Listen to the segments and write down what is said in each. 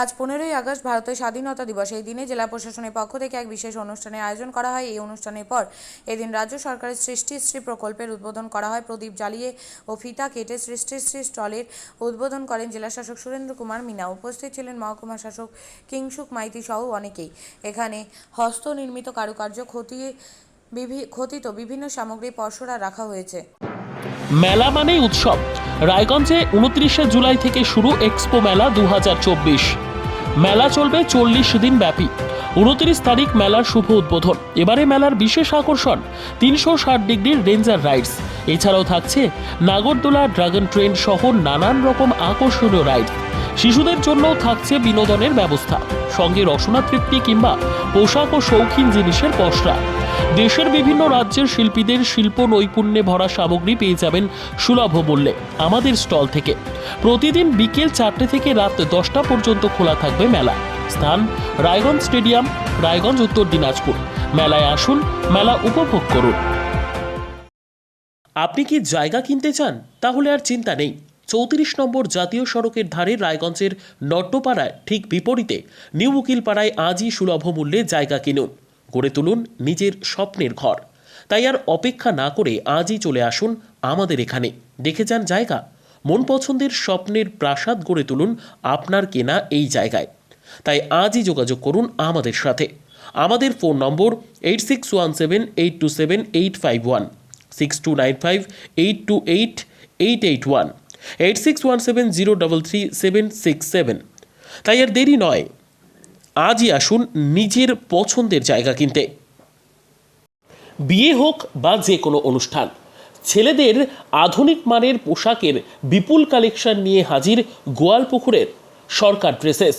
আজ 15ই আগস্ট ভারতের স্বাধীনতা দিবস। এই দিনে জেলা প্রশাসনের পক্ষ থেকে এক বিশেষ অনুষ্ঠানের আয়োজন করা হয়। এই অনুষ্ঠানের পর এদিন রাজ্য সরকারের সৃষ্টিশ্রী প্রকল্পের উদ্বোধন করা হয়। প্রদীপ জ্বালিয়ে ও ফিতা কেটে সৃষ্টিশ্রী স্টলের উদ্বোধন করেন জেলা শাসক সুরেন্দ্র কুমার মিনা। উপস্থিত ছিলেন মহকুমা শাসক কিংসুক মাইতি সহ অনেকেই। এখানে হস্তনির্মিত কারুকার্য খোদিত বিভিন্ন সামগ্রী পসরা রাখা হয়েছে। মেলা মানেই উৎসব। রায়গঞ্জে 29শে জুলাই থেকে শুরু এক্সপো মেলা 2024। মেলা চলবে 40 দিন ব্যাপী। 29 তারিখ মেলার শুভ উদ্বোধন। এবারে মেলার বিশেষ আকর্ষণ 360 ডিগ্রির রেঞ্জার রাইডস। এছাড়াও থাকছে নাগরদোলা, ড্রাগন ট্রেন সহ নানান রকম আকর্ষণীয় রাইড। শিশুদের জন্যও থাকছে বিনোদনের ব্যবস্থা, সঙ্গে রসনা তৃপ্তি কিংবা পোশাক ও শৌখিন জিনিসের পসরা। দেশের বিভিন্ন রাজ্যের শিল্পীদের শিল্প নৈপুণ্যে ভরা সামগ্রী পেয়ে যাবেন সুলভ মূল্যে আমাদের স্টল থেকে। প্রতিদিন বিকেল 4টে থেকে রাত 10টা পর্যন্ত খোলা থাকবে মেলা। স্থান রায়গঞ্জ স্টেডিয়াম, রায়গঞ্জ, উত্তর দিনাজপুর। মেলায় আসুন, মেলা উপভোগ করুন। আপনি কি জায়গা কিনতে চান? তাহলে আর চিন্তা নেই। 34 নম্বর জাতীয় সড়কের ধারে রায়গঞ্জের নট্টপাড়ায় ঠিক বিপরীতে নিউ উকিলপাড়ায় আজই সুলভ মূল্যে জায়গা কিনুন, গড়ে তুলুন নিজের স্বপ্নের ঘর। তাই আর অপেক্ষা না করে আজই চলে আসুন আমাদের এখানে, দেখে যান জায়গা। মন পছন্দের স্বপ্নের প্রাসাদ গড়ে তুলুন আপনার কেনা এই জায়গায়। তাই আজই যোগাযোগ করুন আমাদের সাথে। আমাদের ফোন নম্বর 8617827851, 6295828881, 8617033767। তাই আর দেরি নয়, আজই আসুন নিজের পছন্দের জায়গা কিনতে। বিয়ে হোক বা যে কোনো অনুষ্ঠান, ছেলেদের আধুনিক মানের পোশাকের বিপুল কালেকশন নিয়ে হাজির গোয়ালপুকুরের সরকার ড্রেসেস।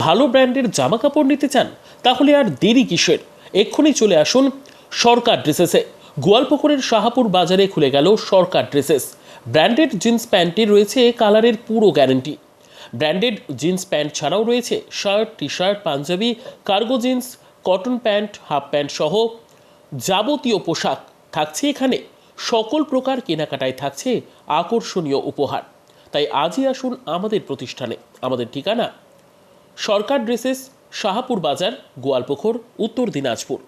ভালো ব্র্যান্ডের জামা কাপড় নিতে চান? তাহলে আর দেরি কিসের? এক্ষুনি চলে আসুন সরকার ড্রেসেসে। গোয়ালপুকুরের শাহাপুর বাজারে খুলে গেল সরকার ড্রেসেস। ব্র্যান্ডেড জিন্স প্যান্টে রয়েছে কালারের পুরো গ্যারেন্টি। ব্র্যান্ডেড জিন্স প্যান্ট ছাড়াও রয়েছে shirt, T shirt, Punjabi, cargo jeans, cotton pant, half pant সহ যাবতীয় পোশাক থাকছে এখানে। সকল প্রকার কেনাকাটায় থাকছে আকর্ষণীয় উপহার। তাই আজই আসুন আমাদের প্রতিষ্ঠানে। আমাদের ঠিকানা সরকার ড্রেসেস, শাহাপুর বাজার, গোয়ালপুকুর, উত্তর দিনাজপুর।